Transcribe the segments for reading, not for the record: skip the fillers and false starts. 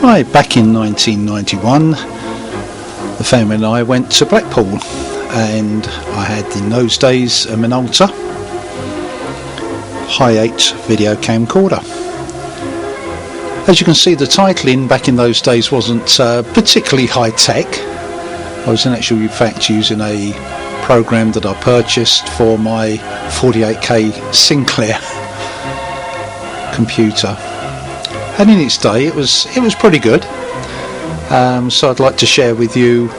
Right, back in 1991, the family and I went to Blackpool, and I had in those days a Minolta High 8 video camcorder. As you can see, the titling back in those days wasn't particularly high tech. I was in actual fact using a program that I purchased for my 48K Sinclair computer, and in its day it was pretty good. So I'd like to share with you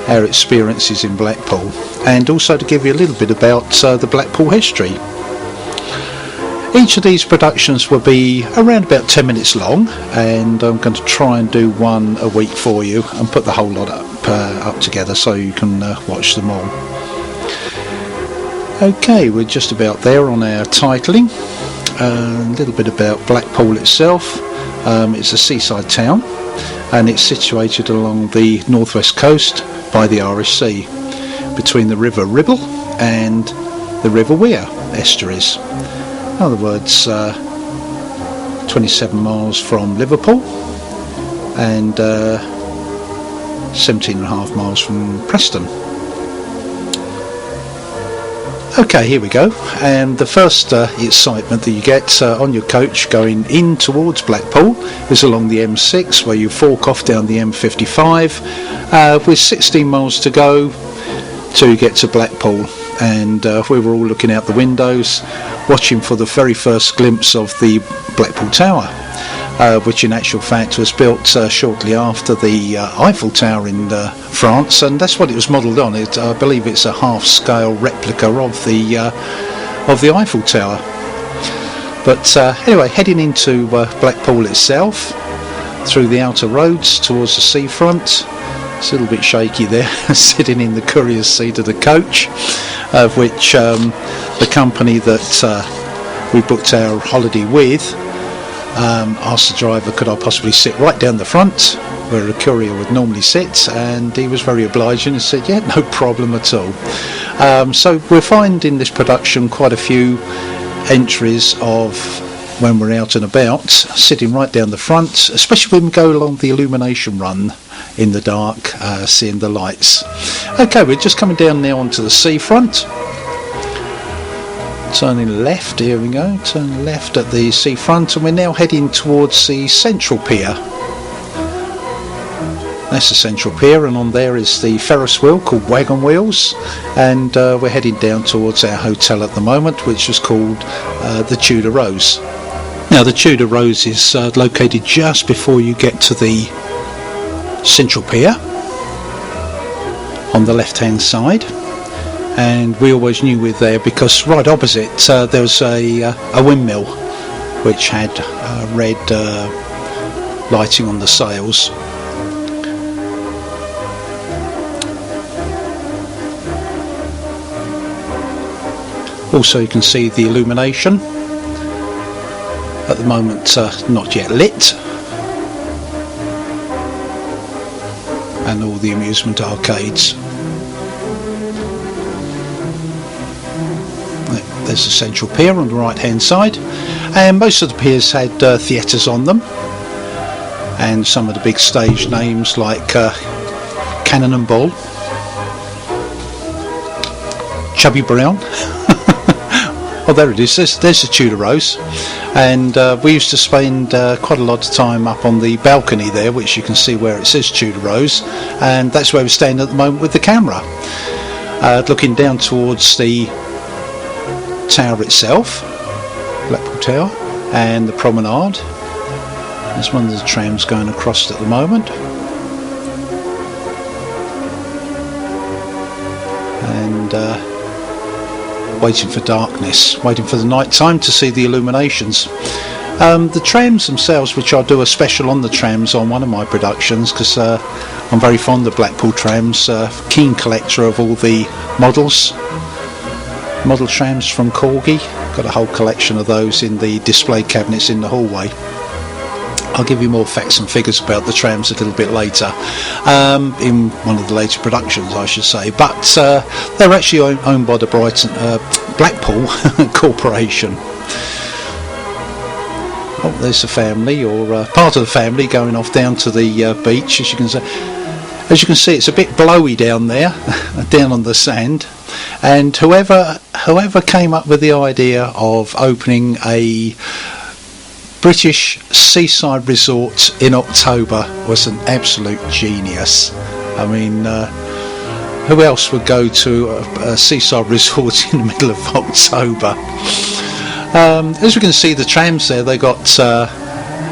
our experiences in Blackpool, and also to give you a little bit about the Blackpool history. Each of these productions will be around about 10 minutes long, and I'm going to try and do one a week for you and put the whole lot up together so you can watch them all. Okay, we're just about there on our titling. A little bit about Blackpool itself. It's a seaside town, and it's situated along the northwest coast by the Irish Sea, between the River Ribble and the River Wear estuaries. In other words, 27 miles from Liverpool and 17.5 miles from Preston. Okay, here we go, and the first excitement that you get on your coach going in towards Blackpool is along the M6, where you fork off down the M55 with 16 miles to go to get to Blackpool. And we were all looking out the windows watching for the very first glimpse of the Blackpool Tower, which in actual fact was built shortly after the Eiffel Tower in France, and that's what it was modelled on. I believe it's a half-scale replica of the Eiffel Tower. But anyway, heading into Blackpool itself, through the outer roads towards the seafront. It's a little bit shaky there, sitting in the courier's seat of the coach, of which the company that we booked our holiday with asked the driver could I possibly sit right down the front where a courier would normally sit, and he was very obliging and said yeah, no problem at all. So we'll find in this production quite a few entries of when we're out and about, sitting right down the front, especially when we go along the Illumination run in the dark, seeing the lights. Okay, we're just coming down now onto the seafront. Turning left, here we go, turn left at the seafront, and we're now heading towards the Central Pier. That's the Central Pier, and on there is the Ferris wheel called Wagon Wheels, and we're heading down towards our hotel at the moment, which is called the Tudor Rose. Now the Tudor Rose is located just before you get to the Central Pier on the left hand side, and we always knew we were there because right opposite there was a windmill which had red lighting on the sails. Also you can see the illumination, at the moment not yet lit, and all the amusement arcades. There's the Central Pier on the right hand side, and most of the piers had theatres on them, and some of the big stage names like Cannon and Ball, Chubby Brown. Oh, there it is, there's the Tudor Rose, and we used to spend quite a lot of time up on the balcony there, which you can see where it says Tudor Rose, and that's where we're staying at the moment with the camera, looking down towards the tower itself, Blackpool Tower, and the promenade. There's one of the trams going across at the moment, and waiting for darkness, waiting for the night time to see the illuminations. The trams themselves, which I'll do a special on the trams on one of my productions, because I'm very fond of Blackpool trams, keen collector of all the model trams from Corgi. Got a whole collection of those in the display cabinets in the hallway. I'll give you more facts and figures about the trams a little bit later, in one of the later productions I should say, but they're actually owned by the Blackpool Corporation. Oh, there's the family, or part of the family, going off down to the beach. As you can see, it's a bit blowy down there, down on the sand. And whoever came up with the idea of opening a British seaside resort in October was an absolute genius. I mean, who else would go to a seaside resort in the middle of October? As we can see, the trams there, they got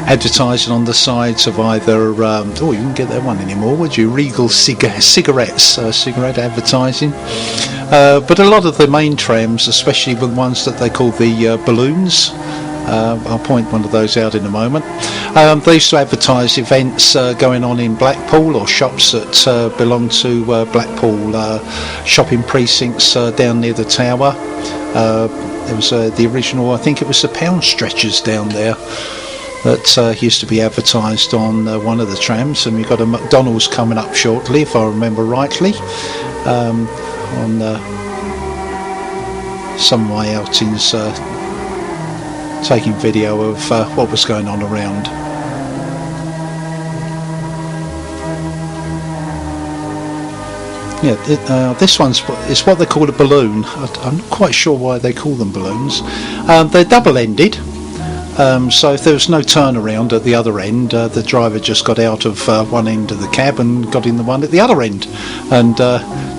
advertising on the sides of either you wouldn't get that one anymore, would you? Regal cigarettes, cigarette advertising. But a lot of the main trams, especially the ones that they call the balloons, I'll point one of those out in a moment, they used to advertise events going on in Blackpool, or shops that belong to Blackpool shopping precincts down near the tower. There was the original, I think it was the pound stretchers down there, that used to be advertised on one of the trams. And we've got a McDonald's coming up shortly, if I remember rightly, on some of my outings, taking video of what was going on around. Yeah, this one's it's what they call a balloon. I'm not quite sure why they call them balloons. They're double-ended. So if there was no turnaround at the other end, the driver just got out of one end of the cab and got in the one at the other end, and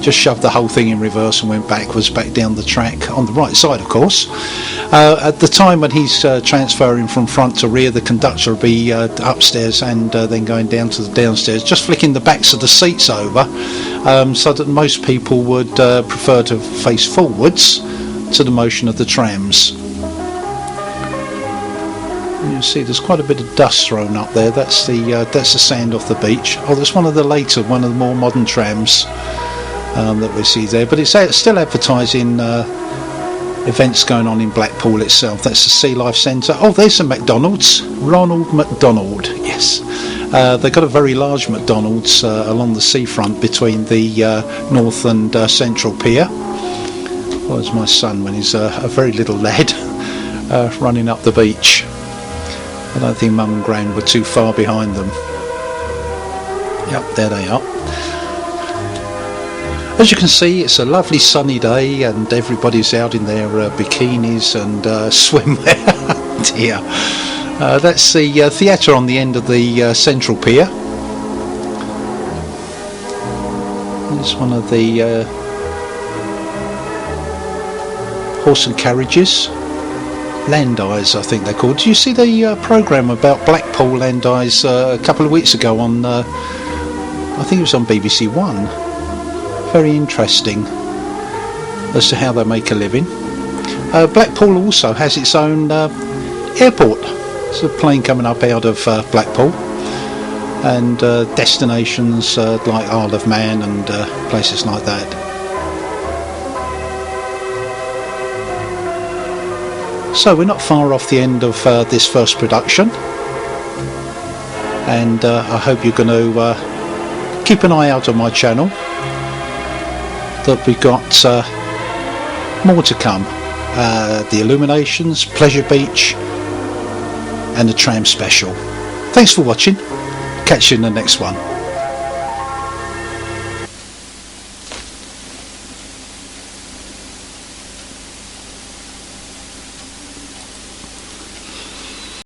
just shoved the whole thing in reverse and went backwards back down the track, on the right side of course. At the time when he's transferring from front to rear, the conductor will be upstairs and then going down to the downstairs, just flicking the backs of the seats over, so that most people would prefer to face forwards to the motion of the trams. You see there's quite a bit of dust thrown up there. That's the sand off the beach. Oh, there's one of the more modern trams that we see there, but it's still advertising events going on in Blackpool itself. That's the Sea Life Centre. Oh, there's a McDonald's, Ronald McDonald. Yes, they've got a very large McDonald's along the seafront between the North and Central Pier. Well, there's my son when he's a very little lad running up the beach. I don't think Mum and Gran were too far behind them. Yep, there they are. As you can see, it's a lovely sunny day and everybody's out in their bikinis and swimwear. Dear. That's the theatre on the end of the Central Pier. It's one of the horse and carriages. Land Eyes, I think they're called. Did you see the programme about Blackpool Land Eyes a couple of weeks ago on, I think it was on BBC One. Very interesting as to how they make a living. Blackpool also has its own airport. There's a plane coming up out of Blackpool, and destinations like Isle of Man and places like that. So we're not far off the end of this first production, and I hope you're going to keep an eye out on my channel, that we've got more to come. The Illuminations, Pleasure Beach and the Tram special. Thanks for watching. Catch you in the next one.